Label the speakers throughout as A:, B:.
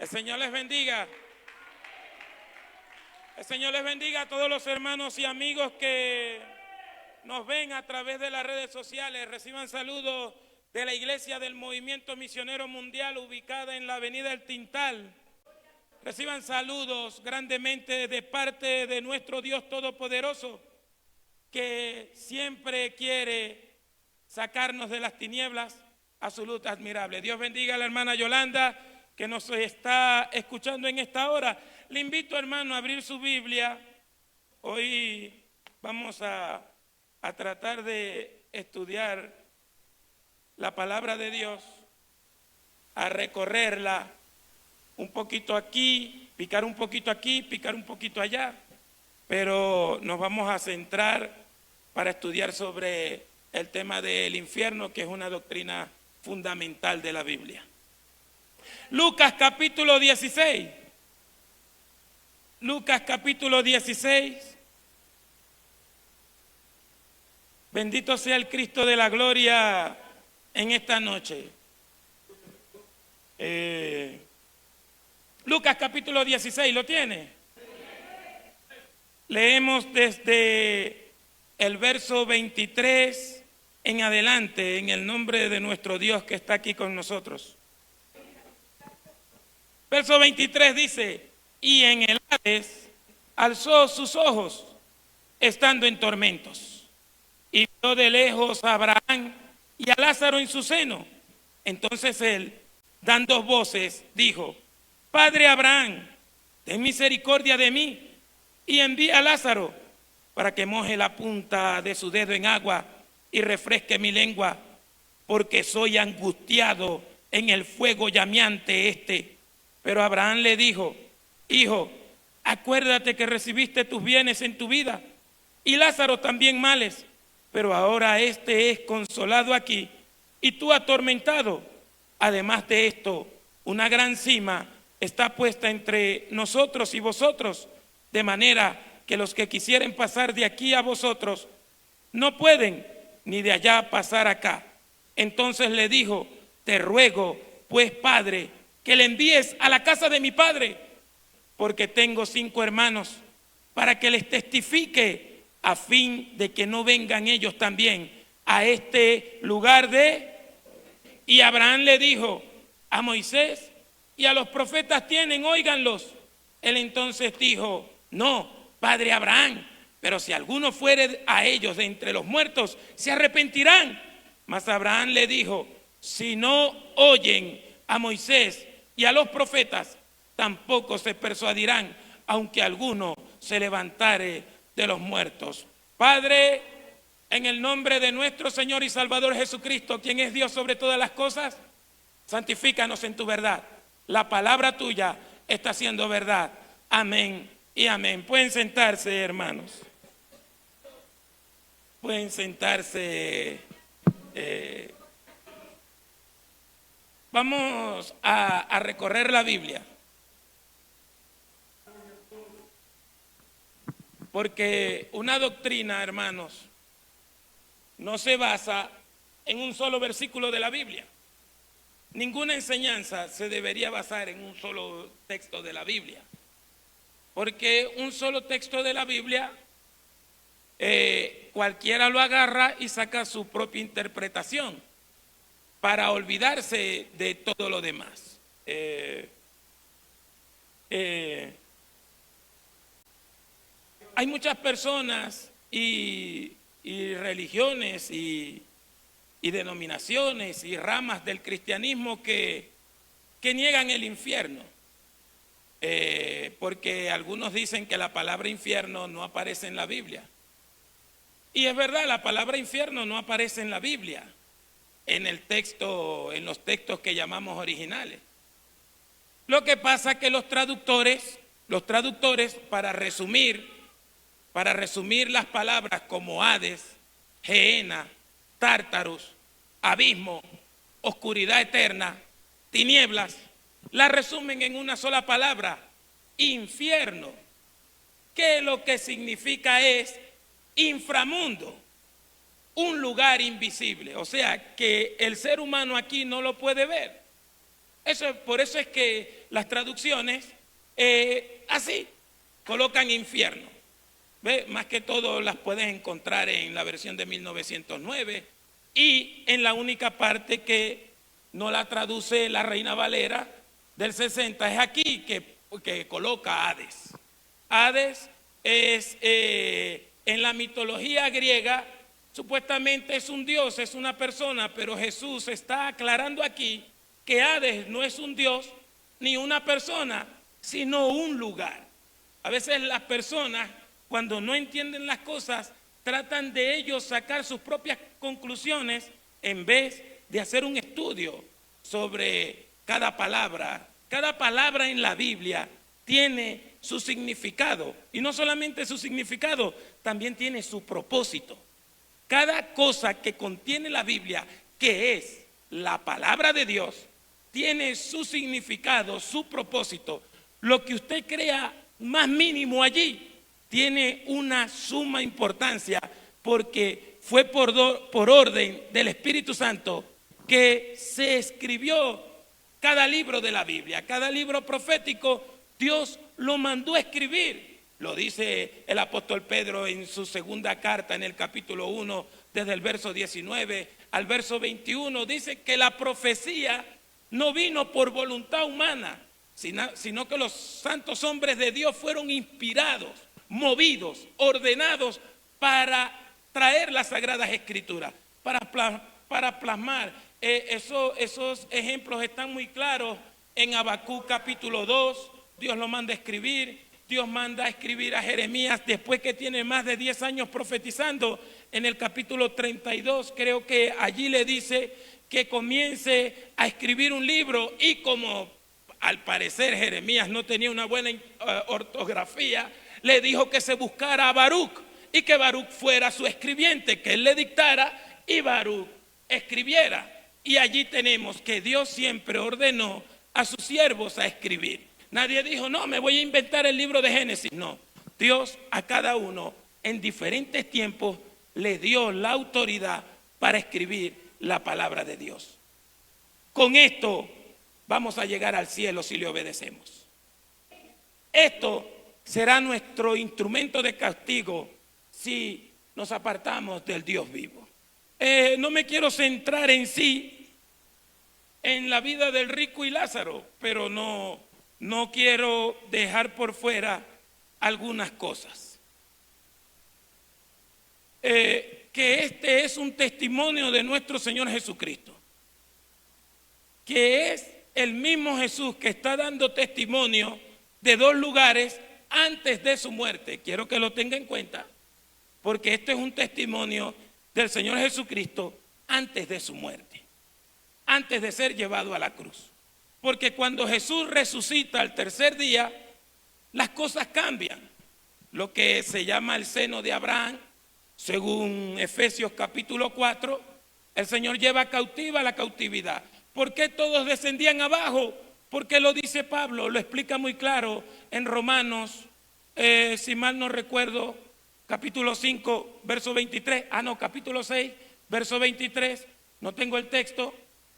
A: El Señor les bendiga. El Señor les bendiga a todos los hermanos y amigos que nos ven a través de las redes sociales. Reciban saludos de la Iglesia del Movimiento Misionero Mundial ubicada en la Avenida El Tintal. Reciban saludos grandemente de parte de nuestro Dios Todopoderoso, que siempre quiere sacarnos de las tinieblas a su luz admirable. Dios bendiga a la hermana Yolanda, que nos está escuchando en esta hora. Le invito, hermano, a abrir su Biblia. Hoy vamos a tratar de estudiar la palabra de Dios, a recorrerla un poquito aquí, picar un poquito aquí, picar un poquito allá, pero nos vamos a centrar para estudiar sobre el tema del infierno, que es una doctrina fundamental de la Biblia. Lucas capítulo 16. Lucas capítulo 16. Bendito sea el Cristo de la gloria en esta noche. Lucas capítulo 16, ¿lo tiene? Leemos desde el verso 23 en adelante, en el nombre de nuestro Dios que está aquí con nosotros. Verso 23 dice: y en el Hades alzó sus ojos, estando en tormentos, y vio de lejos a Abraham y a Lázaro en su seno. Entonces él, dando voces, dijo: Padre Abraham, ten misericordia de mí, y envía a Lázaro para que moje la punta de su dedo en agua y refresque mi lengua, porque soy angustiado en el fuego llameante. Pero Abraham le dijo: Hijo, acuérdate que recibiste tus bienes en tu vida, y Lázaro también males, pero ahora es consolado aquí, y tú atormentado. Además de esto, una gran cima está puesta entre nosotros y vosotros, de manera que los que quisieren pasar de aquí a vosotros no pueden, ni de allá pasar acá. Entonces le dijo: te ruego, pues, Padre, que le envíes a la casa de mi padre, porque tengo 5 hermanos, para que les testifique, a fin de que no vengan ellos también a este lugar de... Y Abraham le dijo: a Moisés y a los profetas tienen, óiganlos. Él entonces dijo: no, Padre Abraham, pero si alguno fuere a ellos de entre los muertos, se arrepentirán. Mas Abraham le dijo: si no oyen a Moisés y a los profetas, tampoco se persuadirán, aunque alguno se levantare de los muertos. Padre, en el nombre de nuestro Señor y Salvador Jesucristo, quien es Dios sobre todas las cosas, santifícanos en tu verdad. La palabra tuya está siendo verdad. Amén y amén. Pueden sentarse, hermanos. Pueden sentarse. Vamos a recorrer la Biblia, porque una doctrina, hermanos, no se basa en un solo versículo de la Biblia. Ninguna enseñanza se debería basar en un solo texto de la Biblia, porque un solo texto de la Biblia cualquiera lo agarra y saca su propia interpretación para olvidarse de todo lo demás. Hay muchas personas y religiones y denominaciones y ramas del cristianismo que niegan el infierno, porque algunos dicen que la palabra infierno no aparece en la Biblia. Y es verdad, la palabra infierno no aparece en la Biblia, en los textos que llamamos originales. Lo que pasa es que los traductores, para resumir las palabras como Hades, Gehenna, Tártaros, abismo, oscuridad eterna, tinieblas, la resumen en una sola palabra: infierno, que lo que significa es inframundo, un lugar invisible, o sea que el ser humano aquí no lo puede ver. Por eso es que las traducciones así colocan infierno. ¿Ve? Más que todo las puedes encontrar en la versión de 1909 y en la única parte que no la traduce la Reina Valera del 60 es aquí que coloca Hades. Hades es en la mitología griega, supuestamente es un dios, es una persona, pero Jesús está aclarando aquí que Hades no es un dios ni una persona, sino un lugar. A veces las personas, cuando no entienden las cosas, tratan de ellos sacar sus propias conclusiones en vez de hacer un estudio sobre cada palabra. Cada palabra en la Biblia tiene su significado, y no solamente su significado, también tiene su propósito. Cada cosa que contiene la Biblia, que es la palabra de Dios, tiene su significado, su propósito. Lo que usted crea más mínimo allí tiene una suma importancia, porque fue por orden del Espíritu Santo que se escribió cada libro de la Biblia. Cada libro profético Dios lo mandó a escribir. Lo dice el apóstol Pedro en su segunda carta, en el capítulo 1, desde el verso 19 al verso 21. Dice que la profecía no vino por voluntad humana, sino que los santos hombres de Dios fueron inspirados, movidos, ordenados para traer las sagradas escrituras, para plasmar. Esos ejemplos están muy claros en Habacuc capítulo 2. Dios lo manda a escribir. Dios manda a escribir a Jeremías después que tiene más de 10 años profetizando. En el capítulo 32 creo que allí le dice que comience a escribir un libro, y como al parecer Jeremías no tenía una buena ortografía, le dijo que se buscara a Baruch y que Baruch fuera su escribiente, que él le dictara y Baruch escribiera. Y allí tenemos que Dios siempre ordenó a sus siervos a escribir. Nadie dijo, no, me voy a inventar el libro de Génesis. No, Dios a cada uno en diferentes tiempos le dio la autoridad para escribir la palabra de Dios. Con esto vamos a llegar al cielo si le obedecemos. Esto será nuestro instrumento de castigo si nos apartamos del Dios vivo. No me quiero centrar en sí en la vida del rico y Lázaro, pero no quiero dejar por fuera algunas cosas. Que este es un testimonio de nuestro Señor Jesucristo, que es el mismo Jesús que está dando testimonio de dos lugares antes de su muerte. Quiero que lo tenga en cuenta, porque este es un testimonio del Señor Jesucristo antes de su muerte, antes de ser llevado a la cruz. Porque cuando Jesús resucita al tercer día, las cosas cambian. Lo que se llama el seno de Abraham, según Efesios capítulo 4, el Señor lleva cautiva la cautividad. ¿Por qué todos descendían abajo? Porque lo dice Pablo, lo explica muy claro en Romanos, si mal no recuerdo, capítulo 5, verso 23, capítulo 6, verso 23, no tengo el texto,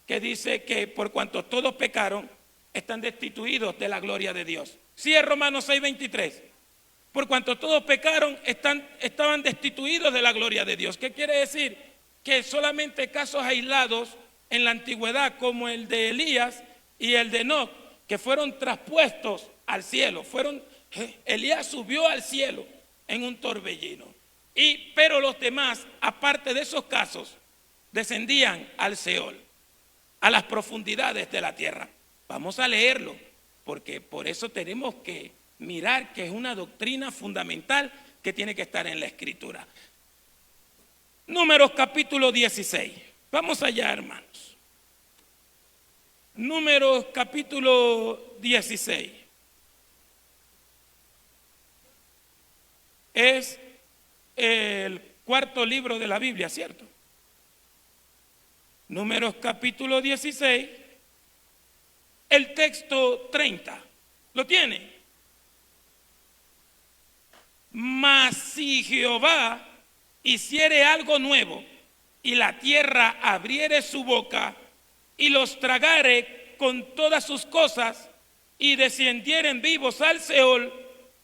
A: que dice que por cuanto todos pecaron, están destituidos de la gloria de Dios. Sí, es Romanos 6, 23. Por cuanto todos pecaron, estaban destituidos de la gloria de Dios. ¿Qué quiere decir? Que solamente casos aislados en la antigüedad, como el de Elías y el de Enoc, que fueron traspuestos al cielo. Elías subió al cielo en un torbellino. Pero los demás, aparte de esos casos, descendían al Seol, a las profundidades de la tierra. Vamos a leerlo, porque por eso tenemos que mirar que es una doctrina fundamental que tiene que estar en la Escritura. Números capítulo 16. Vamos allá, hermanos. Números capítulo 16. Es el cuarto libro de la Biblia, ¿cierto? Números capítulo 16, el texto 30. ¿Lo tiene? Mas si Jehová hiciere algo nuevo y la tierra abriere su boca y los tragare con todas sus cosas y descendieren vivos al Seol,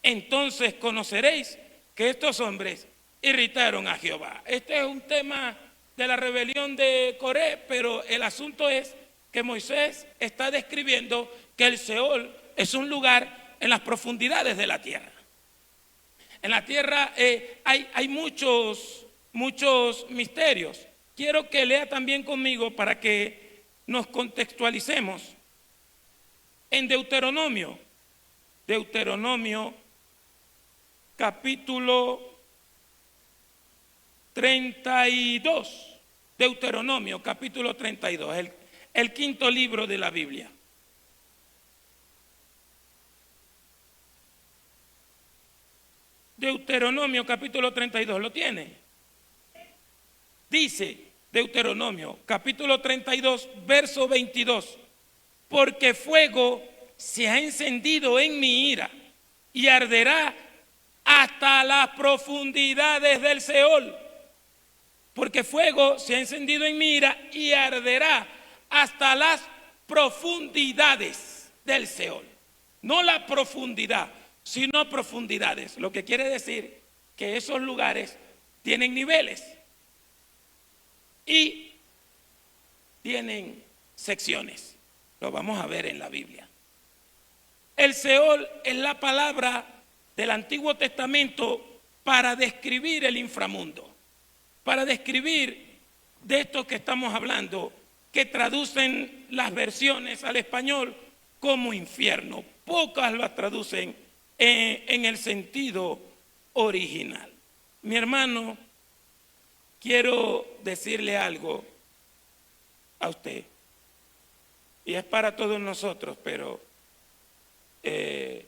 A: entonces conoceréis que estos hombres irritaron a Jehová. Este es un tema de la rebelión de Coré, pero el asunto es que Moisés está describiendo que el Seol es un lugar en las profundidades de la tierra. En la tierra hay muchos misterios. Quiero que lea también conmigo para que nos contextualicemos. En Deuteronomio capítulo 32, Deuteronomio capítulo 32, el quinto libro de la Biblia. Deuteronomio capítulo 32, ¿lo tiene? Dice Deuteronomio capítulo 32, verso 22, porque fuego se ha encendido en mi ira y arderá hasta las profundidades del Seol. Porque fuego se ha encendido en mi ira y arderá hasta las profundidades del Seol. No la profundidad, sino profundidades. Lo que quiere decir que esos lugares tienen niveles y tienen secciones. Lo vamos a ver en la Biblia. El Seol es la palabra del Antiguo Testamento para describir el inframundo, para describir de esto que estamos hablando, que traducen las versiones al español como infierno. Pocas las traducen en el sentido original. Mi hermano, quiero decirle algo a usted, y es para todos nosotros, pero el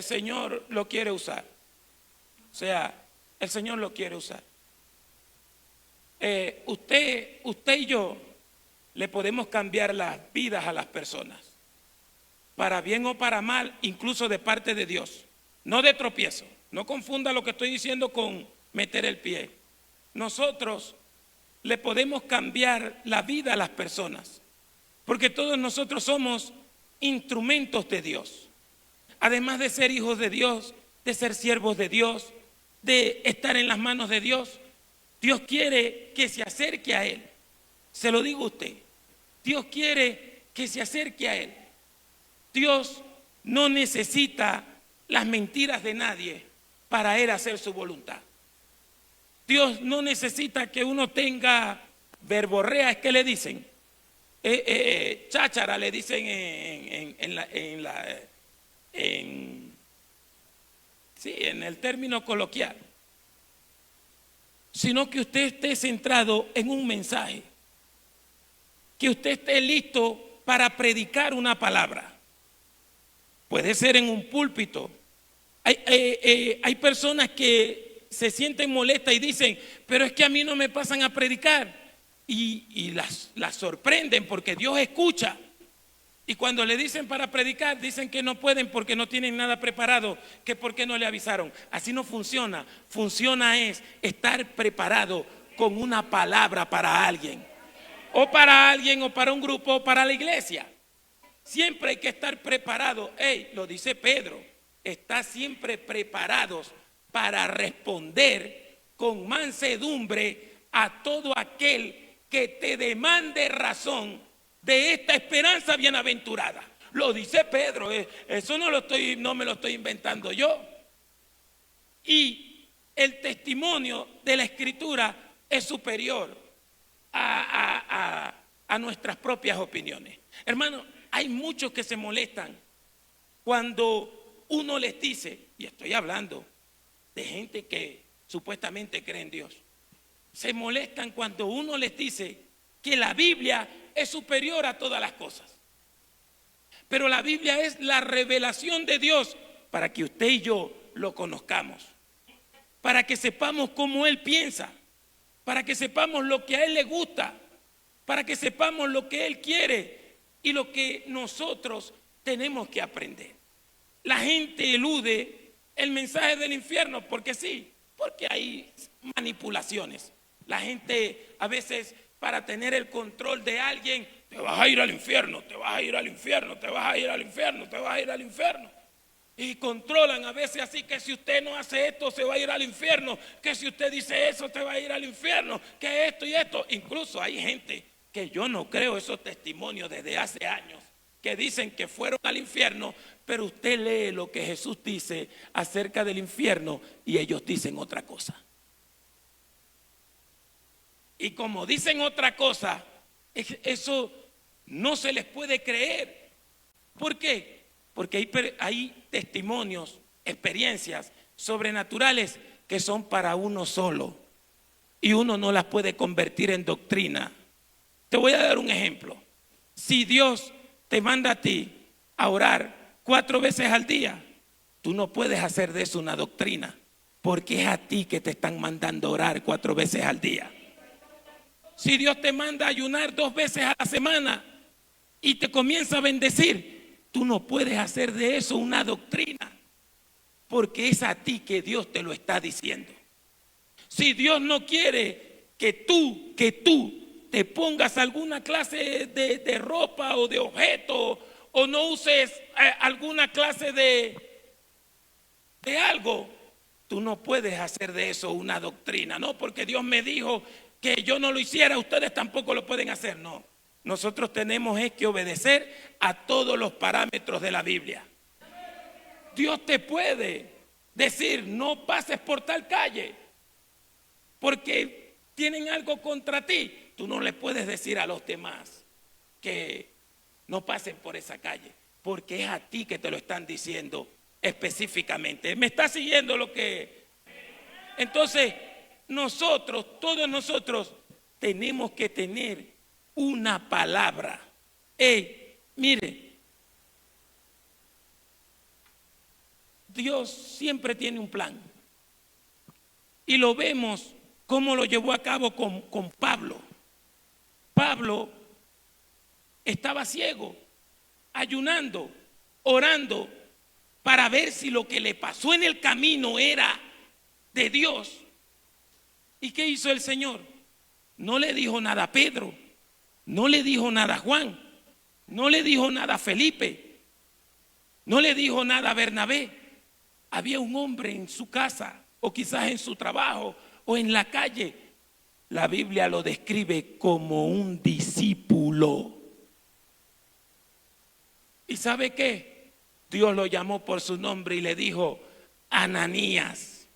A: Señor lo quiere usar. O sea, el Señor lo quiere usar. Usted y yo le podemos cambiar las vidas a las personas, para bien o para mal, incluso de parte de Dios, no de tropiezo. No confunda lo que estoy diciendo con meter el pie. Nosotros le podemos cambiar la vida a las personas, porque todos nosotros somos instrumentos de Dios. Además de ser hijos de Dios, de ser siervos de Dios, de estar en las manos de Dios, Dios quiere que se acerque a Él. Se lo digo a usted. Dios quiere que se acerque a Él. Dios no necesita las mentiras de nadie para Él hacer su voluntad. Dios no necesita que uno tenga verborrea, es que le dicen, cháchara le dicen en el término coloquial, sino que usted esté centrado en un mensaje, que usted esté listo para predicar una palabra. Puede ser en un púlpito. Hay personas que se sienten molestas y dicen, pero es que a mí no me pasan a predicar, y las sorprenden porque Dios escucha. Y cuando le dicen para predicar, dicen que no pueden porque no tienen nada preparado, que por qué no le avisaron. Así no funciona. Funciona es estar preparado con una palabra para alguien. O para alguien, o para un grupo, o para la iglesia. Siempre hay que estar preparado. Lo dice Pedro, está siempre preparados para responder con mansedumbre a todo aquel que te demande razón de esta esperanza bienaventurada. Lo dice Pedro, eso no me lo estoy inventando yo. Y el testimonio de la Escritura es superior a nuestras propias opiniones. Hermano, hay muchos que se molestan cuando uno les dice, y estoy hablando de gente que supuestamente cree en Dios, se molestan cuando uno les dice que la Biblia es superior a todas las cosas. Pero la Biblia es la revelación de Dios para que usted y yo lo conozcamos, para que sepamos cómo Él piensa, para que sepamos lo que a Él le gusta, para que sepamos lo que Él quiere y lo que nosotros tenemos que aprender. La gente elude el mensaje del infierno porque sí, porque hay manipulaciones. La gente a veces para tener el control de alguien. Te vas a ir al infierno, te vas a ir al infierno, te vas a ir al infierno, te vas a ir al infierno. Y controlan a veces así, que si usted no hace esto se va a ir al infierno, que si usted dice eso te va a ir al infierno, que esto y esto. Incluso hay gente que yo no creo esos testimonios desde hace años, que dicen que fueron al infierno, pero usted lee lo que Jesús dice acerca del infierno y ellos dicen otra cosa. Y como dicen otra cosa, eso no se les puede creer. ¿Por qué? Porque hay testimonios, experiencias sobrenaturales que son para uno solo y uno no las puede convertir en doctrina. Te voy a dar un ejemplo. Si Dios te manda a ti a orar 4 veces al día, tú no puedes hacer de eso una doctrina, porque es a ti que te están mandando a orar 4 veces al día. Si Dios te manda a ayunar 2 veces a la semana y te comienza a bendecir, tú no puedes hacer de eso una doctrina, porque es a ti que Dios te lo está diciendo. Si Dios no quiere que tú te pongas alguna clase de ropa o de objeto, o no uses alguna clase de algo, tú no puedes hacer de eso una doctrina. No, porque Dios me dijo que yo no lo hiciera, ustedes tampoco lo pueden hacer. No, nosotros tenemos que obedecer a todos los parámetros de la Biblia. Dios te puede decir: no pases por tal calle, porque tienen algo contra ti. Tú no le puedes decir a los demás que no pasen por esa calle, porque es a ti que te lo están diciendo específicamente. ¿Me está siguiendo lo que? Entonces, todos nosotros tenemos que tener una palabra. Mire, Dios siempre tiene un plan. Y lo vemos cómo lo llevó a cabo con Pablo. Pablo estaba ciego, ayunando, orando, para ver si lo que le pasó en el camino era de Dios. ¿Y qué hizo el Señor? No le dijo nada a Pedro, no le dijo nada a Juan, no le dijo nada a Felipe, no le dijo nada a Bernabé. Había un hombre en su casa, o quizás en su trabajo, o en la calle. La Biblia lo describe como un discípulo. ¿Y sabe qué? Dios lo llamó por su nombre y le dijo: Ananías.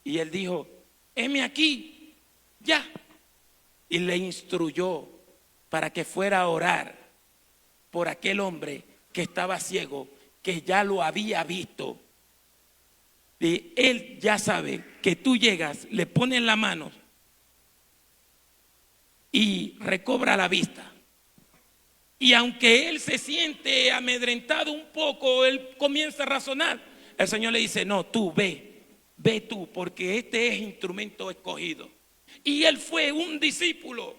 A: Y él dijo: heme aquí, ya. Y le instruyó para que fuera a orar por aquel hombre que estaba ciego, que ya lo había visto. Y él ya sabe que tú llegas, le pones la mano y recobra la vista. Y aunque él se siente amedrentado un poco, él comienza a razonar. El Señor le dice: no, tú ve tú, porque este es instrumento escogido. Y él fue un discípulo.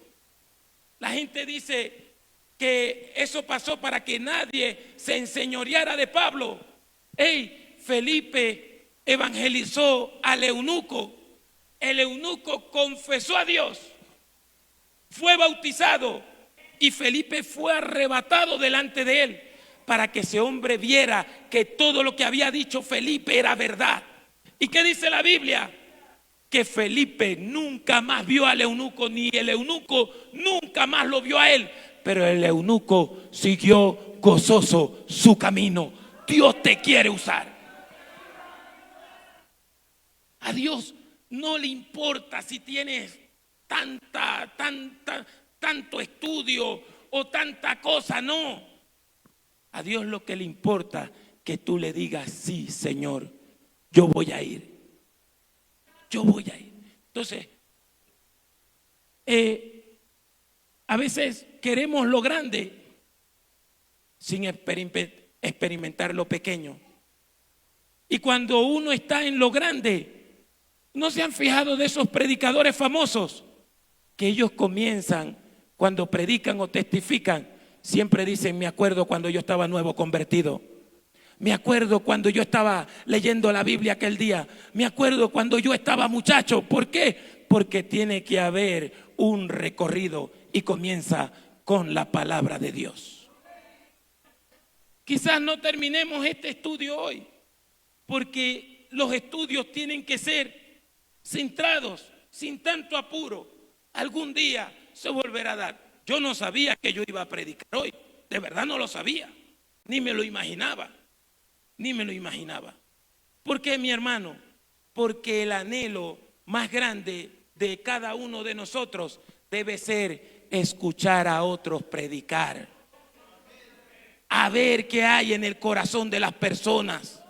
A: La gente dice que eso pasó para que nadie se enseñoreara de Pablo. Felipe evangelizó al eunuco. El eunuco confesó a Dios, fue bautizado, y Felipe fue arrebatado delante de él, para que ese hombre viera que todo lo que había dicho Felipe era verdad. ¿Y qué dice la Biblia? Que Felipe nunca más vio al eunuco, ni el eunuco nunca más lo vio a él, pero el eunuco siguió gozoso su camino. Dios te quiere usar. A Dios no le importa si tienes tanto estudio o tanta cosa, no. A Dios lo que le importa que tú le digas: sí, Señor, yo voy a ir. Yo voy a ir. Entonces, a veces queremos lo grande sin experimentar lo pequeño. Y cuando uno está en lo grande, ¿no se han fijado de esos predicadores famosos? Que ellos comienzan, cuando predican o testifican, siempre dicen: me acuerdo cuando yo estaba nuevo convertido. Me acuerdo cuando yo estaba leyendo la Biblia aquel día. Me acuerdo cuando yo estaba muchacho. ¿Por qué? Porque tiene que haber un recorrido y comienza con la palabra de Dios. Quizás no terminemos este estudio hoy, porque los estudios tienen que ser centrados, sin tanto apuro. Algún día se volverá a dar. Yo no sabía que yo iba a predicar hoy, de verdad no lo sabía, ni me lo imaginaba, ni me lo imaginaba. ¿Por qué, mi hermano? Porque el anhelo más grande de cada uno de nosotros debe ser escuchar a otros predicar, a ver qué hay en el corazón de las personas,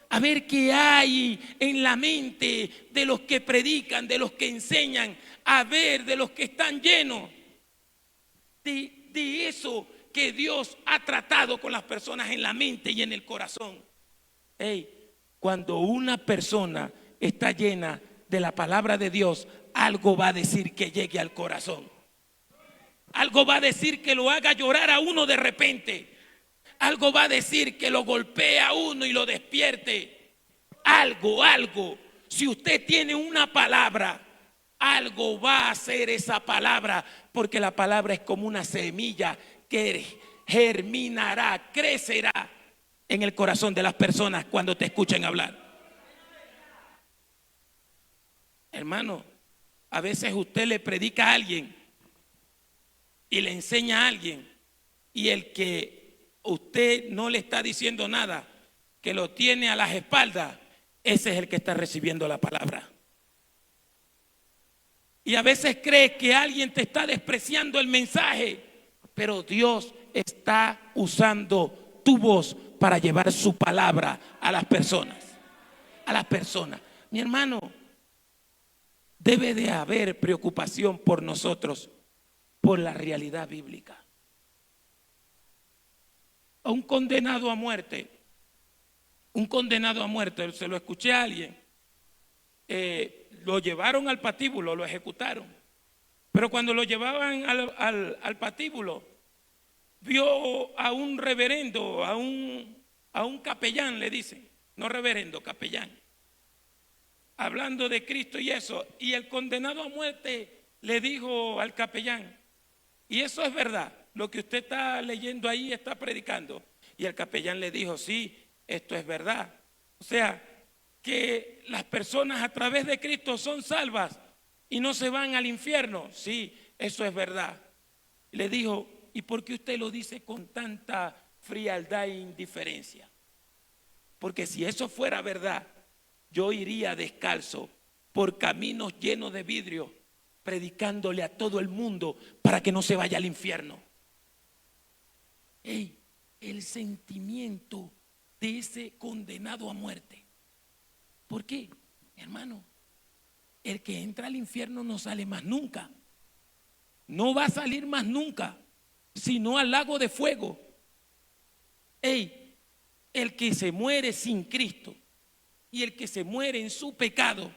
A: a ver qué hay en la mente de los que predican, de los que enseñan, a ver de los que están llenos de eso que Dios ha tratado con las personas en la mente y en el corazón. Cuando una persona está llena de la palabra de Dios, algo va a decir que llegue al corazón. Algo va a decir que lo haga llorar a uno de repente. Algo va a decir que lo golpee a uno y lo despierte. Algo. Si usted tiene una palabra, algo va a hacer esa palabra, porque la palabra es como una semilla que germinará, crecerá en el corazón de las personas cuando te escuchen hablar. Hermano, a veces usted le predica a alguien y le enseña a alguien, y el que usted no le está diciendo nada, que lo tiene a las espaldas, ese es el que está recibiendo la palabra. Y a veces crees que alguien te está despreciando el mensaje, pero Dios está usando tu voz para llevar su palabra a las personas. A las personas. Mi hermano, debe de haber preocupación por nosotros, por la realidad bíblica. A un condenado a muerte, se lo escuché a alguien, lo llevaron al patíbulo, lo ejecutaron, pero cuando lo llevaban al patíbulo, vio a un reverendo, a un capellán, le dicen, no reverendo, capellán, hablando de Cristo y eso, y el condenado a muerte le dijo al capellán, y eso es verdad, lo que usted está leyendo ahí, está predicando. Y el capellán le dijo, sí, esto es verdad. O sea, que las personas a través de Cristo son salvas y no se van al infierno. Sí, eso es verdad. Le dijo, ¿y por qué usted lo dice con tanta frialdad e indiferencia? Porque si eso fuera verdad, yo iría descalzo por caminos llenos de vidrio, predicándole a todo el mundo para que no se vaya al infierno. El sentimiento de ese condenado a muerte. ¿Por qué? Hermano, el que entra al infierno no sale más nunca. No va a salir más nunca, sino al lago de fuego. El que se muere sin Cristo y el que se muere en su pecado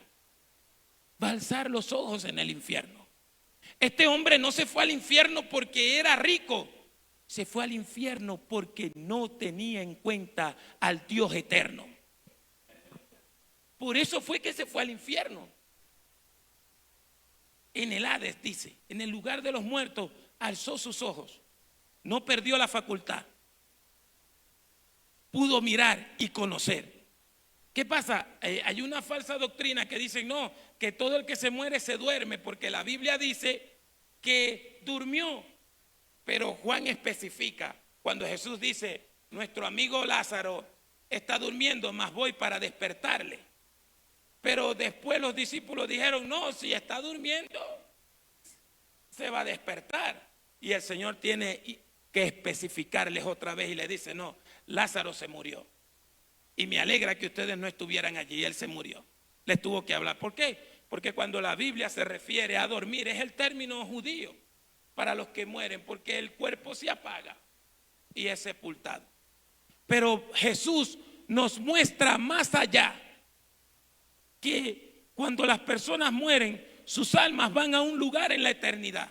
A: va a alzar los ojos en el infierno. Este hombre no se fue al infierno porque era rico, se fue al infierno porque no tenía en cuenta al Dios eterno. Por eso fue que se fue al infierno. En el Hades, dice, en el lugar de los muertos, alzó sus ojos, no perdió la facultad, pudo mirar y conocer. ¿Qué pasa? Hay una falsa doctrina que dice no, que todo el que se muere se duerme, porque la Biblia dice que durmió, pero Juan especifica cuando Jesús dice, nuestro amigo Lázaro está durmiendo, mas voy para despertarle. Pero después los discípulos dijeron, no, si está durmiendo, se va a despertar. Y el Señor tiene que especificarles otra vez y le dice, no, Lázaro se murió. Y me alegra que ustedes no estuvieran allí, él se murió. Les tuvo que hablar. ¿Por qué? Porque cuando la Biblia se refiere a dormir, es el término judío para los que mueren, porque el cuerpo se apaga y es sepultado. Pero Jesús nos muestra más allá, que cuando las personas mueren, sus almas van a un lugar en la eternidad.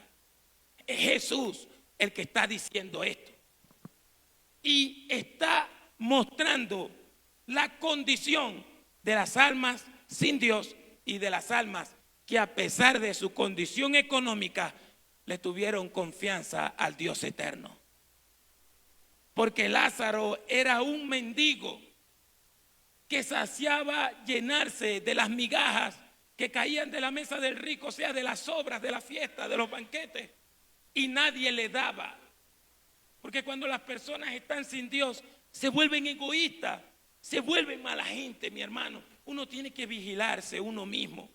A: Es Jesús el que está diciendo esto. Y está mostrando la condición de las almas sin Dios y de las almas que a pesar de su condición económica, le tuvieron confianza al Dios eterno. Porque Lázaro era un mendigo que saciaba llenarse de las migajas que caían de la mesa del rico, o sea, de las sobras de la fiesta, de los banquetes, y nadie le daba. Porque cuando las personas están sin Dios, se vuelven egoístas, se vuelven mala gente, mi hermano. Uno tiene que vigilarse uno mismo.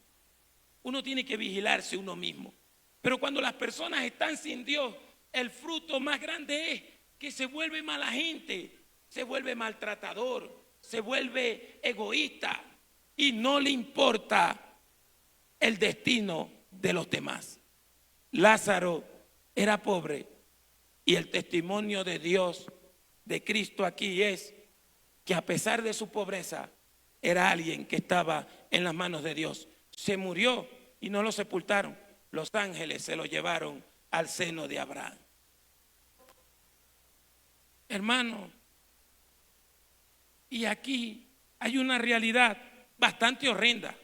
A: Uno tiene que vigilarse uno mismo. Pero cuando las personas están sin Dios, el fruto más grande es que se vuelve mala gente, se vuelve maltratador, se vuelve egoísta y no le importa el destino de los demás. Lázaro era pobre y el testimonio de Dios, de Cristo aquí es que a pesar de su pobreza, era alguien que estaba en las manos de Dios. Se murió y no lo sepultaron. Los ángeles se lo llevaron al seno de Abraham. Hermano, y aquí hay una realidad bastante horrenda.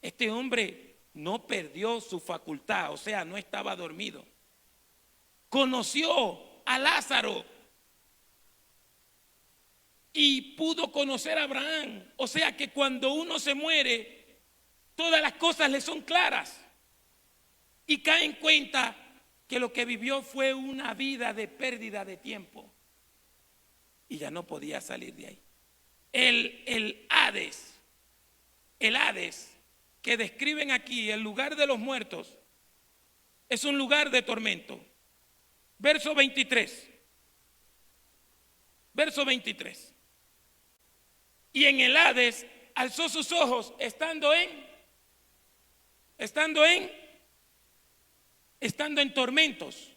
A: Este hombre no perdió su facultad, o sea, no estaba dormido. Conoció a Lázaro y pudo conocer a Abraham. O sea que cuando uno se muere, todas las cosas le son claras y cae en cuenta que lo que vivió fue una vida de pérdida de tiempo y ya no podía salir de ahí. El Hades que describen aquí, el lugar de los muertos, es un lugar de tormento. Verso 23. Verso 23. Y en el Hades alzó sus ojos estando en tormentos.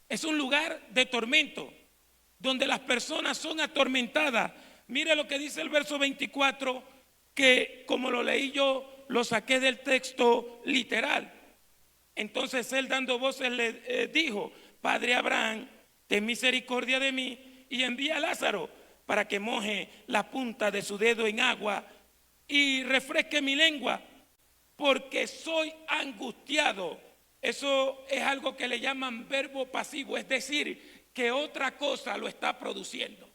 A: Es un lugar de tormento donde las personas son atormentadas. Mire lo que dice el verso 24, que como lo leí yo, lo saqué del texto literal. Entonces él dando voces le dijo: Padre Abraham, ten misericordia de mí y envía a Lázaro para que moje la punta de su dedo en agua y refresque mi lengua, porque soy angustiado. Eso es algo que le llaman verbo pasivo, es decir, que otra cosa lo está produciendo,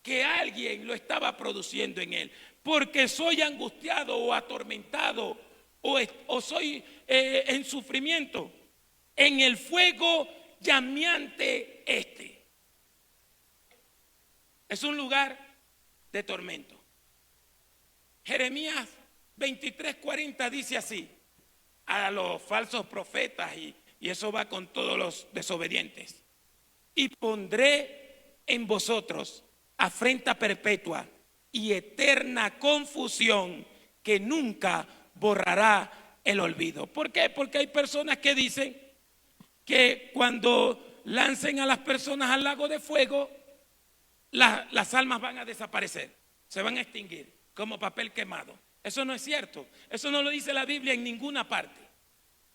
A: que alguien lo estaba produciendo en él. Porque soy angustiado o atormentado o soy en sufrimiento, en el fuego llameante este. Es un lugar de tormento. Jeremías 23:40 dice así a los falsos profetas, y eso va con todos los desobedientes: y pondré en vosotros afrenta perpetua y eterna confusión que nunca borrará el olvido. ¿Por qué? Porque hay personas que dicen que cuando lancen a las personas al lago de fuego, las almas van a desaparecer, se van a extinguir como papel quemado. Eso no es cierto. Eso no lo dice la Biblia en ninguna parte.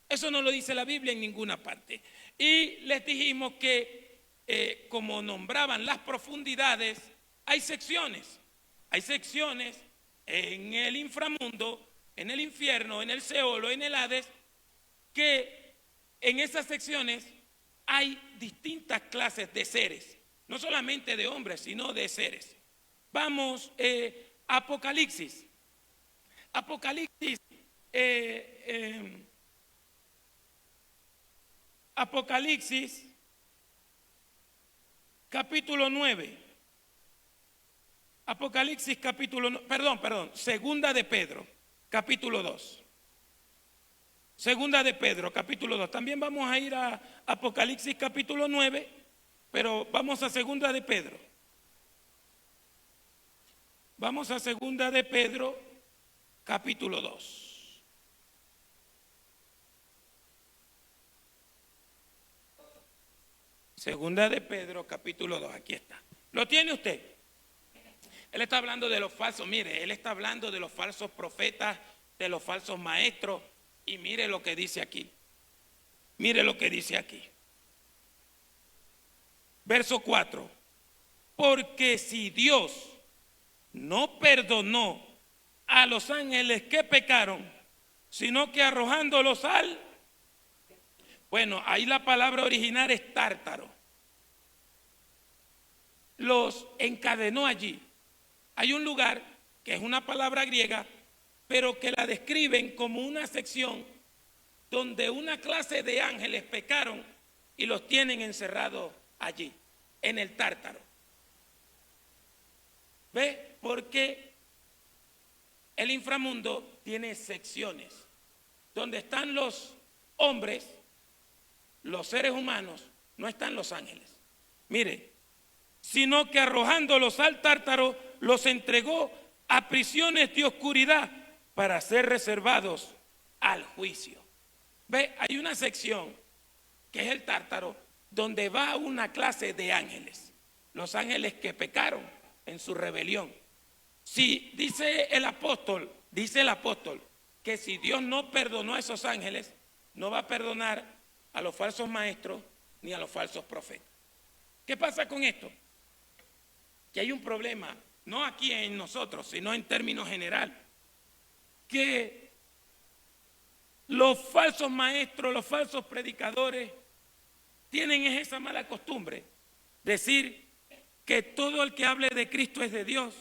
A: Eso no lo dice la Biblia en ninguna parte. Y les dijimos que como nombraban las profundidades, hay secciones. Hay secciones en el inframundo, en el infierno, en el Seol o en el Hades, que en esas secciones hay distintas clases de seres. No solamente de hombres, sino de seres. Vamos, Apocalipsis. Apocalipsis, Apocalipsis, capítulo 9. Apocalipsis, Segunda de Pedro, capítulo 2. Segunda de Pedro, capítulo 2. También vamos a ir a Apocalipsis, capítulo 9, pero vamos a Segunda de Pedro. Vamos a Segunda de Pedro, capítulo 2. Segunda de Pedro, capítulo 2, aquí está. ¿Lo tiene usted? Él está hablando de los falsos, mire, él está hablando de los falsos profetas, de los falsos maestros, y mire lo que dice aquí. Mire lo que dice aquí. Verso 4. Porque si Dios no perdonó a los ángeles que pecaron, sino que arrojándolos al... Bueno, ahí la palabra original es tártaro. Los encadenó allí. Hay un lugar que es una palabra griega, pero que la describen como una sección donde una clase de ángeles pecaron y los tienen encerrados allí, en el Tártaro. ¿Ve? Porque el inframundo tiene secciones, donde están los hombres, los seres humanos, no están los ángeles. Mire, sino que arrojándolos al Tártaro, los entregó a prisiones de oscuridad para ser reservados al juicio. Ve, hay una sección que es el Tártaro, donde va una clase de ángeles, los ángeles que pecaron en su rebelión. Si dice el apóstol, que si Dios no perdonó a esos ángeles, no va a perdonar a los falsos maestros ni a los falsos profetas. ¿Qué pasa con esto? Que hay un problema, no aquí en nosotros, sino en términos general, que los falsos maestros, los falsos predicadores, tienen esa mala costumbre, decir que todo el que hable de Cristo es de Dios,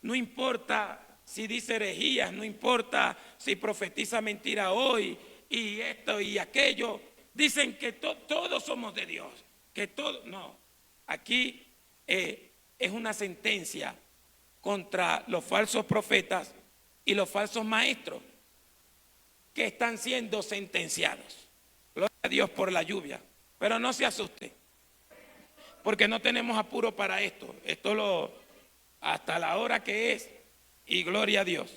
A: no importa si dice herejías, no importa si profetiza mentira hoy y esto y aquello, dicen que todos somos de Dios, que todo, no, aquí es una sentencia contra los falsos profetas y los falsos maestros que están siendo sentenciados. Gloria a Dios por la lluvia, pero no se asuste, porque no tenemos apuro para esto. Hasta la hora que es, y gloria a Dios.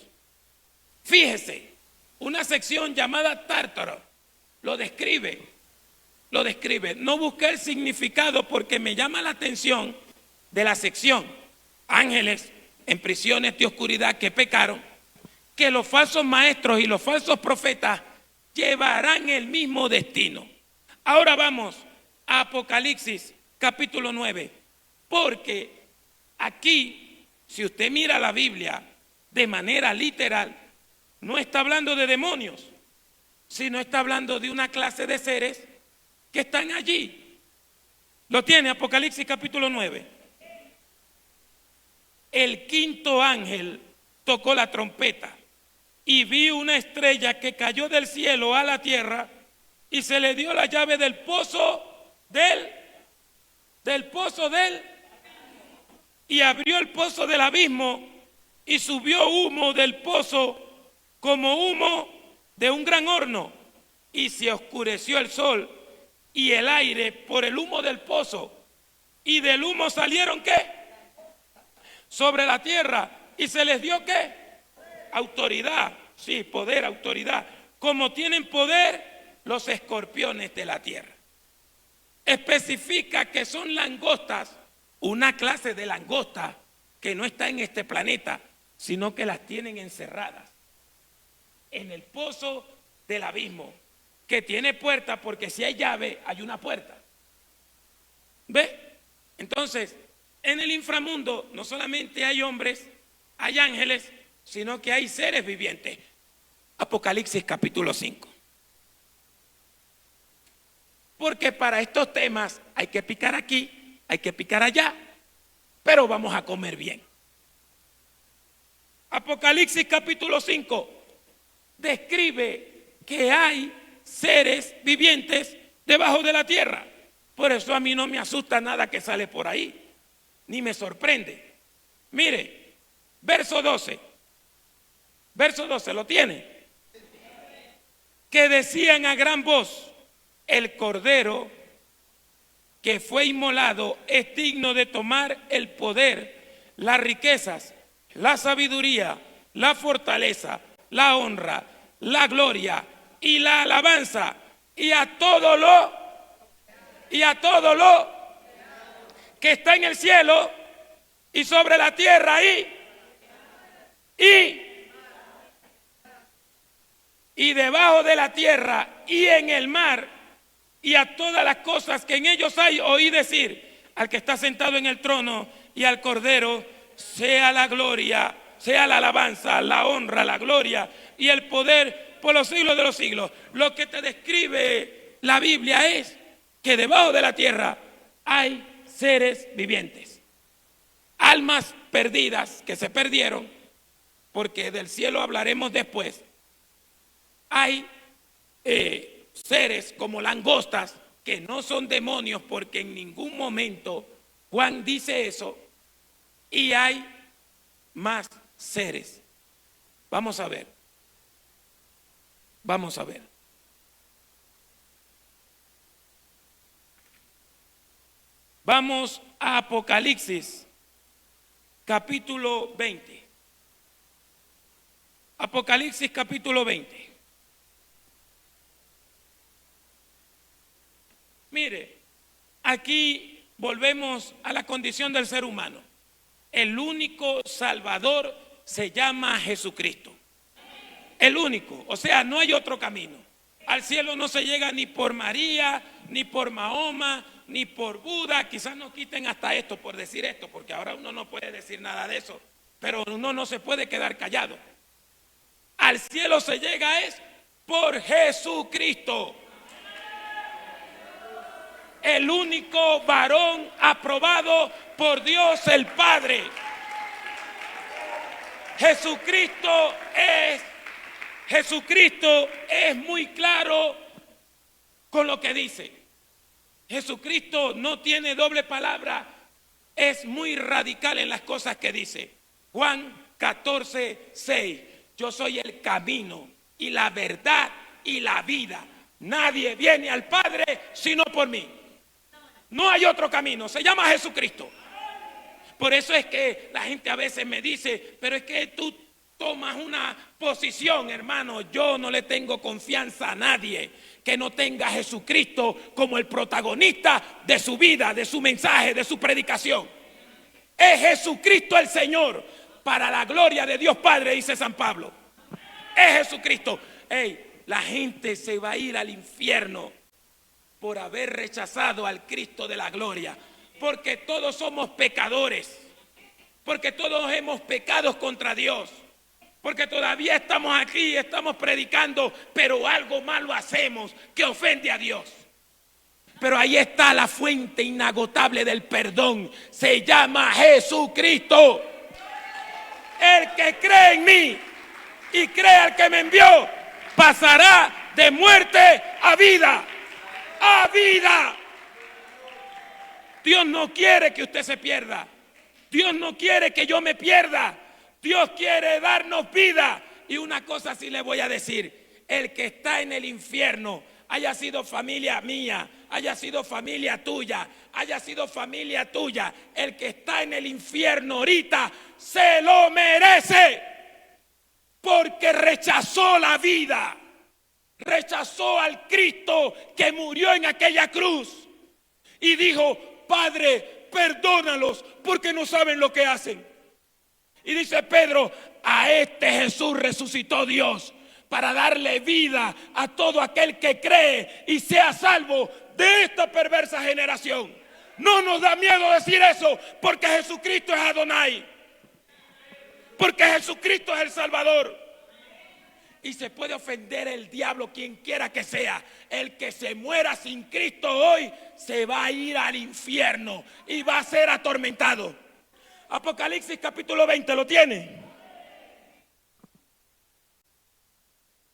A: Fíjese, una sección llamada Tártaro lo describe. No busqué el significado porque me llama la atención de la sección ángeles en prisiones de oscuridad que pecaron, que los falsos maestros y los falsos profetas llevarán el mismo destino. Ahora vamos a Apocalipsis capítulo 9, porque aquí, si usted mira la Biblia de manera literal, no está hablando de demonios, sino está hablando de una clase de seres que están allí. Lo tiene Apocalipsis capítulo 9. El quinto ángel tocó la trompeta y vi una estrella que cayó del cielo a la tierra y se le dio la llave del pozo y abrió el pozo del abismo y subió humo del pozo como humo de un gran horno y se oscureció el sol y el aire por el humo del pozo y del humo salieron ¿qué? Sobre la tierra y se les dio ¿qué? Autoridad, sí, poder, autoridad, como tienen poder los escorpiones de la tierra. Especifica que son langostas, una clase de langosta que no está en este planeta, sino que las tienen encerradas en el pozo del abismo, que tiene puerta porque si hay llave hay una puerta. ¿Ve? Entonces, en el inframundo no solamente hay hombres, hay ángeles, sino que hay seres vivientes. Apocalipsis capítulo 5. Porque para estos temas hay que picar aquí, hay que picar allá, pero vamos a comer bien. Apocalipsis capítulo 5 describe que hay seres vivientes debajo de la tierra. Por eso a mí no me asusta nada que sale por ahí, ni me sorprende. Mire, verso 12, ¿lo tiene? Que decían a gran voz: el cordero que fue inmolado es digno de tomar el poder, las riquezas, la sabiduría, la fortaleza, la honra, la gloria y la alabanza, y a todo lo que está en el cielo y sobre la tierra y debajo de la tierra y en el mar, y a todas las cosas que en ellos hay. Oí decir al que está sentado en el trono y al Cordero: sea la gloria, sea la alabanza, la honra, la gloria y el poder por los siglos de los siglos. Lo que te describe la Biblia es que debajo de la tierra hay seres vivientes, almas perdidas que se perdieron, porque del cielo hablaremos después. Hay seres como langostas que no son demonios, porque en ningún momento Juan dice eso, y hay más seres. Vamos a ver. Vamos a ver. Vamos a Apocalipsis, capítulo 20. Apocalipsis, capítulo 20. Mire, aquí volvemos a la condición del ser humano. El único Salvador se llama Jesucristo. El único, o sea, no hay otro camino. Al cielo no se llega ni por María, ni por Mahoma, ni por Buda. Quizás nos quiten hasta esto por decir esto, porque ahora uno no puede decir nada de eso, pero uno no se puede quedar callado. Al cielo se llega es por Jesucristo, el único varón aprobado por Dios el Padre. Jesucristo es muy claro con lo que dice. Jesucristo no tiene doble palabra, es muy radical en las cosas que dice. Juan 14:6, yo soy el camino y la verdad y la vida. Nadie viene al Padre sino por mí. No hay otro camino, se llama Jesucristo. Por eso es que la gente a veces me dice, pero es que tú tomas una posición, hermano. Yo no le tengo confianza a nadie que no tenga a Jesucristo como el protagonista de su vida, de su mensaje, de su predicación. Es Jesucristo el Señor, para la gloria de Dios Padre, dice San Pablo. Es Jesucristo. La gente se va a ir al infierno por haber rechazado al Cristo de la gloria, porque todos somos pecadores, porque todos hemos pecado contra Dios, porque todavía estamos aquí, estamos predicando, pero algo malo hacemos que ofende a Dios. Pero ahí está la fuente inagotable del perdón, se llama Jesucristo. El que cree en mí y cree al que me envió, pasará de muerte a vida. ¡A vida! Dios no quiere que usted se pierda. Dios no quiere que yo me pierda. Dios quiere darnos vida. Y una cosa sí le voy a decir: el que está en el infierno, haya sido familia mía, haya sido familia tuya, haya sido familia tuya, el que está en el infierno ahorita se lo merece, porque rechazó la vida. Rechazó al Cristo que murió en aquella cruz y dijo: Padre, perdónalos porque no saben lo que hacen. Y dice Pedro: a este Jesús resucitó Dios para darle vida a todo aquel que cree y sea salvo de esta perversa generación. No nos da miedo decir eso, porque Jesucristo es Adonai, porque Jesucristo es el Salvador. Y se puede ofender el diablo, quien quiera que sea. El que se muera sin Cristo hoy se va a ir al infierno y va a ser atormentado. Apocalipsis capítulo 20, ¿lo tiene?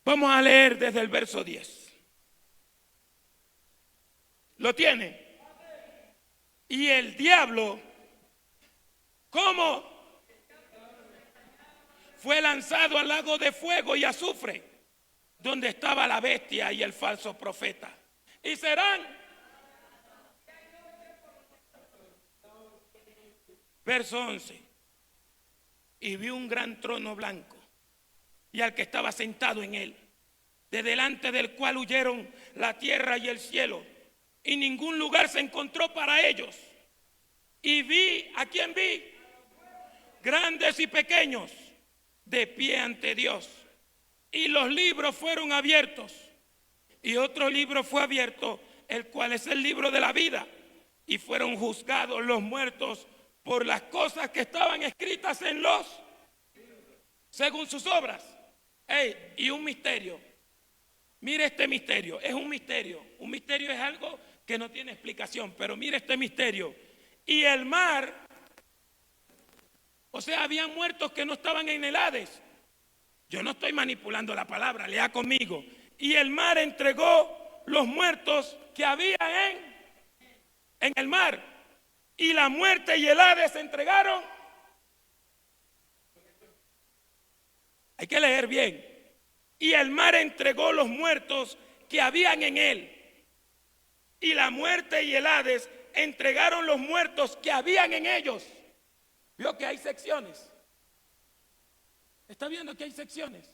A: Vamos a leer desde el verso 10. ¿Lo tiene? Y el diablo, ¿cómo? Fue lanzado al lago de fuego y azufre, donde estaba la bestia y el falso profeta. Y serán, verso 11, y vi un gran trono blanco y al que estaba sentado en él, de delante del cual huyeron la tierra y el cielo, y ningún lugar se encontró para ellos. Y vi, ¿a quién vi? Grandes y pequeños, de pie ante Dios, y los libros fueron abiertos, y otro libro fue abierto, el cual es el libro de la vida, y fueron juzgados los muertos por las cosas que estaban escritas en los, según sus obras. Y un misterio: Mire este misterio, es un misterio. Un misterio es algo que no tiene explicación, pero mire este misterio. Y el mar, o sea, habían muertos que no estaban en el Hades. Yo no estoy manipulando la palabra, lea conmigo. Y el mar entregó los muertos que había en el mar. Y la muerte y el Hades se entregaron. Hay que leer bien. Y el mar entregó los muertos que habían en él. Y la muerte y el Hades entregaron los muertos que habían en ellos. ¿Vio que hay secciones? ¿Está viendo que hay secciones?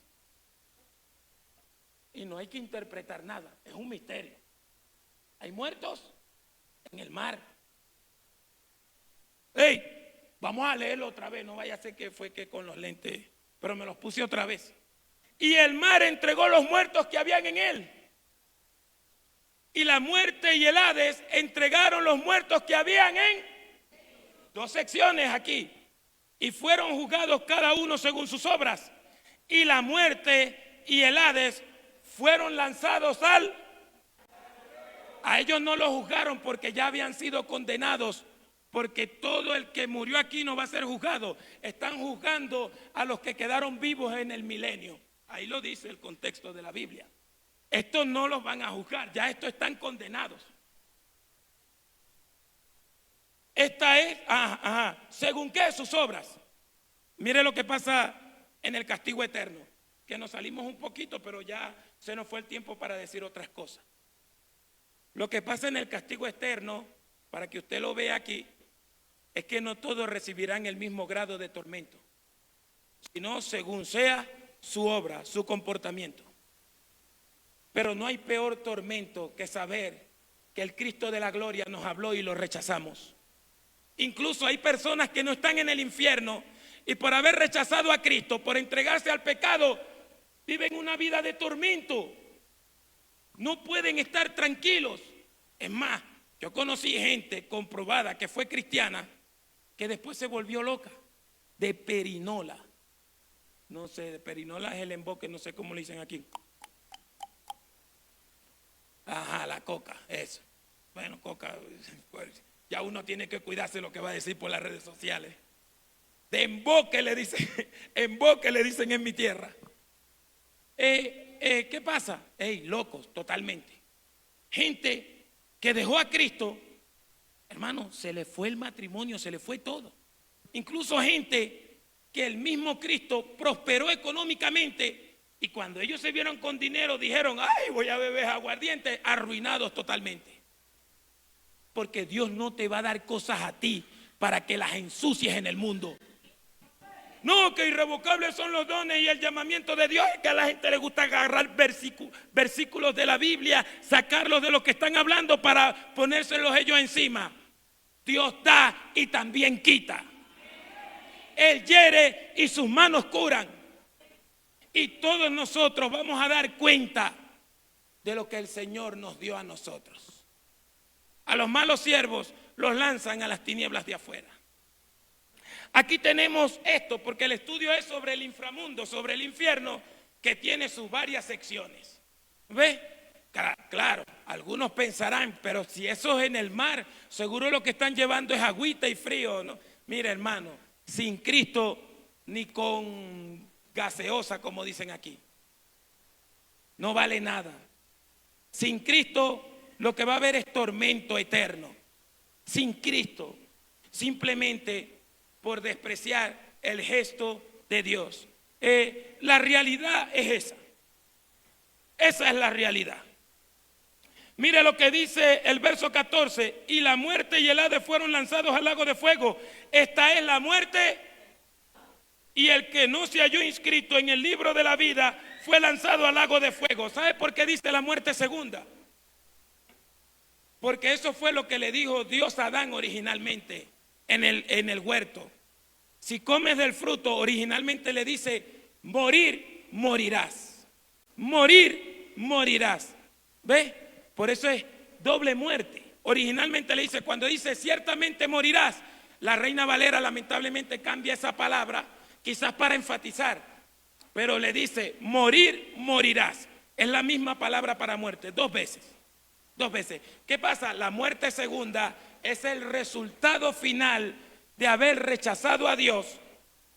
A: Y no hay que interpretar nada, es un misterio. Hay muertos en el mar. ¡Ey! Vamos a leerlo otra vez, no vaya a ser que fue que con los lentes, pero me los puse otra vez. Y el mar entregó los muertos que habían en él. Y la muerte y el Hades entregaron los muertos que habían en dos secciones aquí. Y fueron juzgados cada uno según sus obras. Y la muerte y el Hades fueron lanzados a ellos no los juzgaron porque ya habían sido condenados, porque todo el que murió aquí no va a ser juzgado. Están juzgando a los que quedaron vivos en el milenio. Ahí lo dice el contexto de la Biblia. Estos no los van a juzgar, ya estos están condenados. Esta es, ¿según qué? Sus obras. Mire lo que pasa en el castigo eterno, que nos salimos un poquito, pero ya se nos fue el tiempo para decir otras cosas. Lo que pasa en el castigo eterno, para que usted lo vea aquí, es que no todos recibirán el mismo grado de tormento, sino según sea su obra, su comportamiento. Pero no hay peor tormento que saber que el Cristo de la gloria nos habló y lo rechazamos. Incluso hay personas que no están en el infierno y por haber rechazado a Cristo, por entregarse al pecado, viven una vida de tormento. No pueden estar tranquilos. Es más, yo conocí gente comprobada que fue cristiana que después se volvió loca de perinola. No sé, de perinola es el emboque, no sé cómo le dicen aquí. Ajá, la coca, eso. Bueno, coca, pues, ya uno tiene que cuidarse lo que va a decir por las redes sociales. De emboque le dicen, emboque le dicen en mi tierra. ¿Qué pasa? Locos, totalmente. Gente que dejó a Cristo, hermano, se le fue el matrimonio, se le fue todo. Incluso gente que el mismo Cristo prosperó económicamente. Y cuando ellos se vieron con dinero, dijeron, ay, voy a beber aguardiente, arruinados totalmente. Porque Dios no te va a dar cosas a ti para que las ensucies en el mundo. No, que irrevocables son los dones y el llamamiento de Dios. Es que a la gente le gusta agarrar versículos de la Biblia, sacarlos de lo que están hablando para ponérselos ellos encima. Dios da y también quita. Él hiere y sus manos curan. Y todos nosotros vamos a dar cuenta de lo que el Señor nos dio a nosotros. A los malos siervos los lanzan a las tinieblas de afuera. Aquí tenemos esto, porque el estudio es sobre el inframundo, sobre el infierno, que tiene sus varias secciones. ¿Ve? Claro, algunos pensarán, pero si eso es en el mar, seguro lo que están llevando es agüita y frío, ¿no? Mira, hermano, sin Cristo ni con gaseosa, como dicen aquí, no vale nada. Sin Cristo lo que va a haber es tormento eterno. Sin Cristo, simplemente por despreciar el gesto de Dios. La realidad es esa. Esa es la realidad. Mire lo que dice el verso 14. Y la muerte y el Hades fueron lanzados al lago de fuego. Esta es la muerte. Y el que no se halló inscrito en el libro de la vida fue lanzado al lago de fuego. ¿Sabe por qué dice la muerte segunda? Porque eso fue lo que le dijo Dios a Adán originalmente en el huerto. Si comes del fruto, originalmente le dice, morir, morirás. Morir, morirás. ¿Ves? Por eso es doble muerte. Originalmente le dice, cuando dice ciertamente morirás, la Reina Valera lamentablemente cambia esa palabra, quizás para enfatizar, pero le dice, morir, morirás. Es la misma palabra para muerte, dos veces. Dos veces. ¿Qué pasa? La muerte segunda es el resultado final de haber rechazado a Dios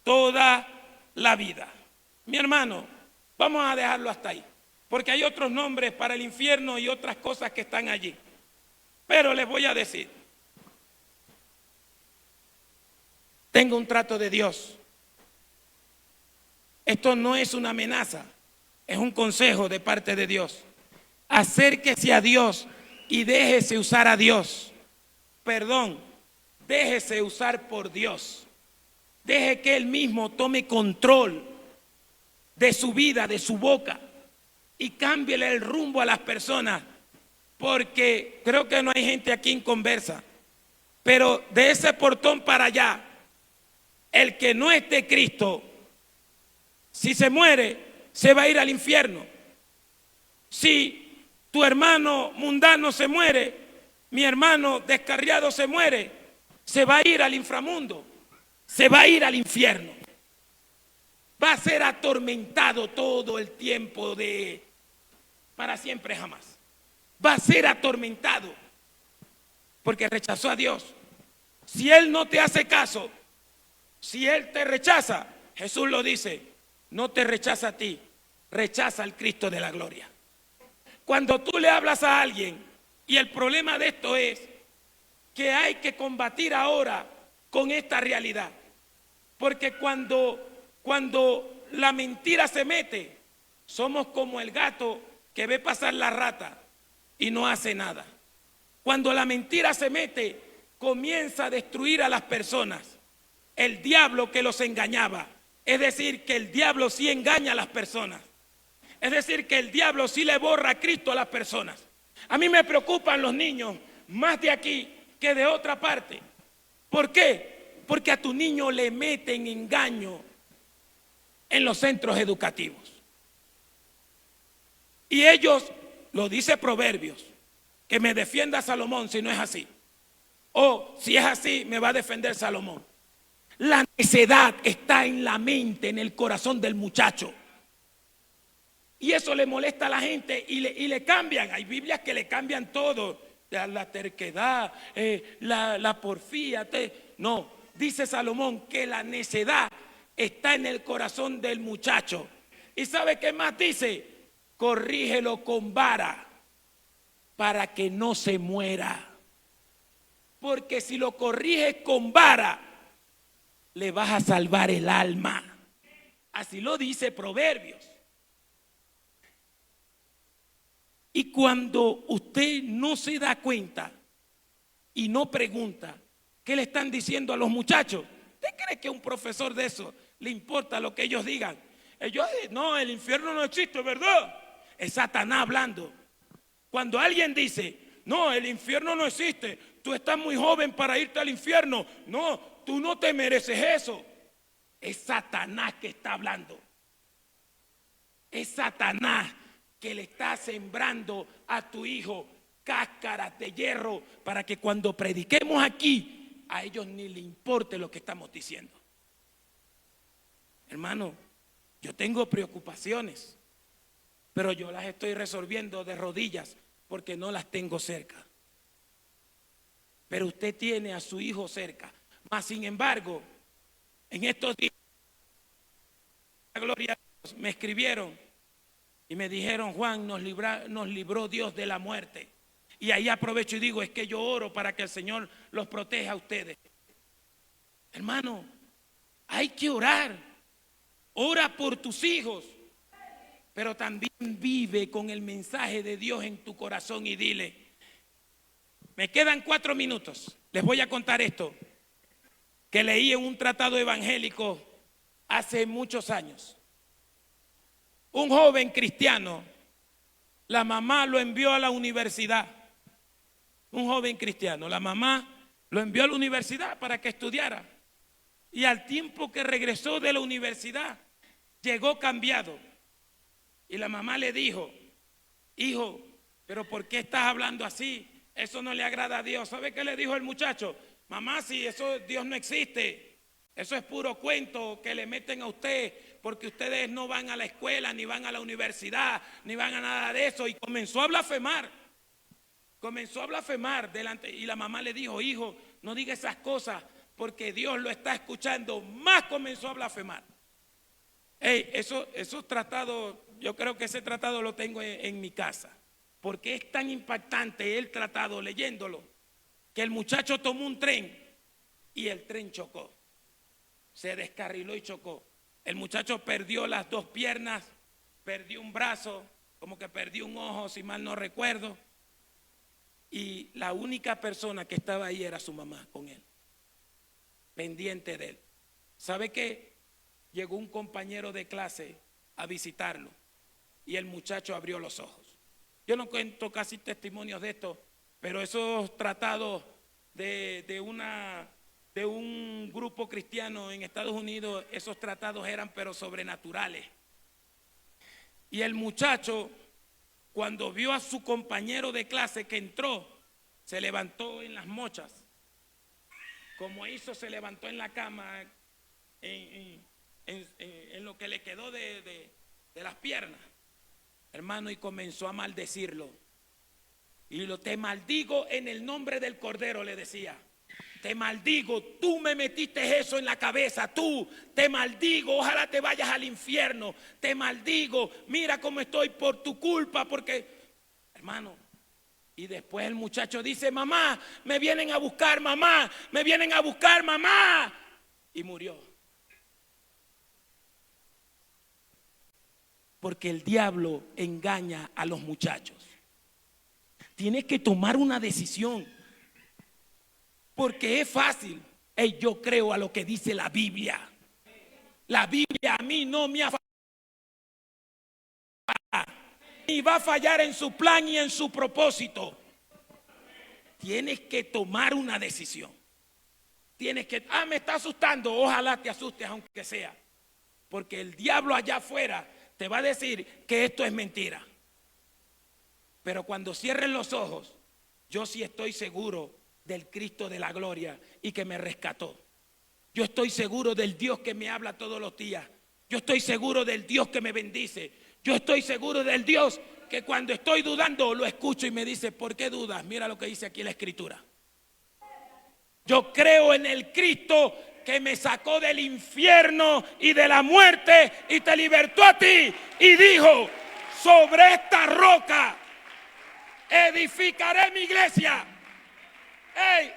A: toda la vida. Mi hermano, vamos a dejarlo hasta ahí, porque hay otros nombres para el infierno y otras cosas que están allí. Pero les voy a decir, tengo un trato de Dios. Esto no es una amenaza, es un consejo de parte de Dios. Acérquese a Dios y déjese usar a Dios. Perdón, déjese usar por Dios. Deje que Él mismo tome control de su vida, de su boca, y cámbiele el rumbo a las personas, porque creo que no hay gente aquí en conversa, pero de ese portón para allá, el que no es de Cristo, si se muere, se va a ir al infierno. Si tu hermano mundano se muere, mi hermano descarriado se muere, se va a ir al inframundo, se va a ir al infierno. Va a ser atormentado todo el tiempo para siempre jamás. Va a ser atormentado porque rechazó a Dios. Si Él no te hace caso, si Él te rechaza, Jesús lo dice, no te rechaza a ti, rechaza al Cristo de la gloria. Cuando tú le hablas a alguien, y el problema de esto es que hay que combatir ahora con esta realidad, porque cuando la mentira se mete, somos como el gato que ve pasar la rata y no hace nada. Cuando la mentira se mete, comienza a destruir a las personas. El diablo que los engañaba, es decir, que el diablo sí engaña a las personas. Es decir, que el diablo sí le borra a Cristo a las personas. A mí me preocupan los niños más de aquí que de otra parte. ¿Por qué? Porque a tu niño le meten engaño en los centros educativos. Y ellos, lo dice Proverbios, que me defienda Salomón si no es así. O si es así, me va a defender Salomón. La necedad está en la mente, en el corazón del muchacho. Y eso le molesta a la gente y le cambian. Hay Biblias que le cambian todo. La terquedad, la porfía. No, dice Salomón que la necedad está en el corazón del muchacho. ¿Y sabe qué más dice? Corrígelo con vara para que no se muera. Porque si lo corriges con vara, le vas a salvar el alma. Así lo dice Proverbios. Y cuando usted no se da cuenta y no pregunta qué le están diciendo a los muchachos, ¿usted cree que a un profesor de eso le importa lo que ellos digan? Ellos dicen, no, el infierno no existe, ¿verdad? Es Satanás hablando. Cuando alguien dice, no, el infierno no existe, tú estás muy joven para irte al infierno, no, tú no te mereces eso. Es Satanás que está hablando. Es Satanás que le está sembrando a tu hijo cáscaras de hierro para que cuando prediquemos aquí, a ellos ni le importe lo que estamos diciendo. Hermano, yo tengo preocupaciones, pero yo las estoy resolviendo de rodillas porque no las tengo cerca. Pero usted tiene a su hijo cerca. Mas sin embargo, en estos días, la gloria a Dios, me escribieron y me dijeron, Juan, nos libró Dios de la muerte. Y ahí aprovecho y digo, es que yo oro para que el Señor los proteja a ustedes. Hermano, hay que orar. Ora por tus hijos, pero también vive con el mensaje de Dios en tu corazón y dile, me quedan 4 minutos, les voy a contar esto, que leí en un tratado evangélico hace muchos años. Un joven cristiano, la mamá lo envió a la universidad. Un joven cristiano, la mamá lo envió a la universidad para que estudiara. Y al tiempo que regresó de la universidad, llegó cambiado. Y la mamá le dijo, hijo, pero ¿por qué estás hablando así? Eso no le agrada a Dios. ¿Sabe qué le dijo el muchacho? Mamá, si eso Dios no existe, eso es puro cuento que le meten a usted porque ustedes no van a la escuela, ni van a la universidad, ni van a nada de eso. Y comenzó a blasfemar. Comenzó a blasfemar delante. Y la mamá le dijo: hijo, no diga esas cosas, porque Dios lo está escuchando. Más comenzó a blasfemar. Esos tratados, yo creo que ese tratado lo tengo en mi casa, porque es tan impactante el tratado leyéndolo, que el muchacho tomó un tren y el tren chocó, se descarriló y chocó. El muchacho perdió las 2 piernas, perdió un brazo, como que perdió un ojo, si mal no recuerdo, y la única persona que estaba ahí era su mamá con él, pendiente de él. ¿Sabe qué? Llegó un compañero de clase a visitarlo y el muchacho abrió los ojos. Yo no cuento casi testimonios de esto, pero esos tratados de un grupo cristiano en Estados Unidos, esos tratados eran pero sobrenaturales. Y el muchacho, cuando vio a su compañero de clase que entró, se levantó en las mochas, como hizo, se levantó en la cama, en lo que le quedó de las piernas, hermano, y comenzó a maldecirlo. Y te maldigo en el nombre del Cordero, le decía. Te maldigo, tú me metiste eso en la cabeza, tú, te maldigo, ojalá te vayas al infierno, te maldigo, mira cómo estoy por tu culpa, porque, hermano, y después el muchacho dice: mamá, me vienen a buscar, mamá, me vienen a buscar, mamá, y murió. Porque el diablo engaña a los muchachos. Tienes que tomar una decisión, porque es fácil. Yo creo a lo que dice la Biblia. La Biblia a mí no me ha fallado, ni va a fallar en su plan y en su propósito. Tienes que tomar una decisión. Tienes que, me está asustando, ojalá te asustes aunque sea, porque el diablo allá afuera te va a decir que esto es mentira. Pero cuando cierren los ojos, yo sí estoy seguro del Cristo de la gloria y que me rescató. Yo estoy seguro del Dios que me habla todos los días. Yo estoy seguro del Dios que me bendice. Yo estoy seguro del Dios que cuando estoy dudando lo escucho y me dice: ¿por qué dudas? Mira lo que dice aquí la Escritura. Yo creo en el Cristo que me sacó del infierno y de la muerte y te libertó a ti, y dijo: sobre esta roca edificaré mi iglesia.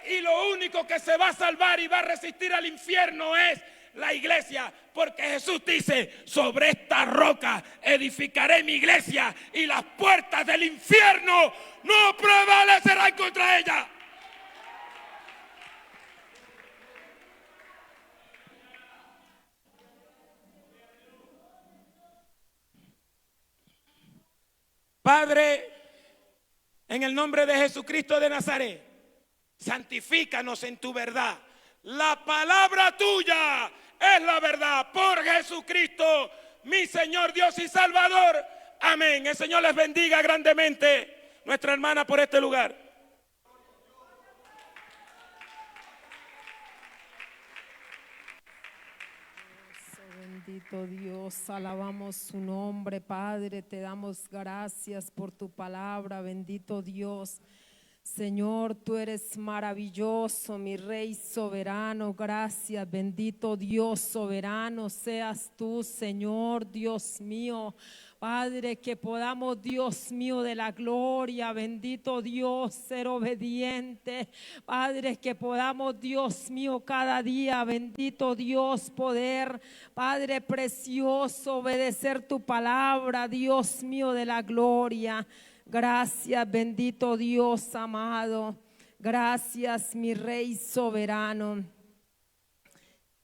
A: Y lo único que se va a salvar y va a resistir al infierno es la iglesia, porque Jesús dice: sobre esta roca edificaré mi iglesia y las puertas del infierno no prevalecerán contra ella. Padre, en el nombre de Jesucristo de Nazaret, santifícanos en tu verdad. La palabra tuya es la verdad. Por Jesucristo, mi Señor, Dios y Salvador. Amén. El Señor les bendiga grandemente, nuestra hermana, por este lugar.
B: Bendito Dios, alabamos su nombre, Padre, te damos gracias por tu palabra, bendito Dios. Señor, tú eres maravilloso, mi Rey soberano, gracias, bendito Dios soberano, seas tú, Señor, Dios mío. Padre, que podamos, Dios mío de la gloria, bendito Dios, ser obediente. Padre, que podamos, Dios mío, cada día, bendito Dios, poder, Padre precioso, obedecer tu palabra, Dios mío de la gloria. Gracias, bendito Dios amado. Gracias, mi Rey soberano.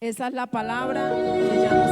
B: Esa es la palabra que ya nos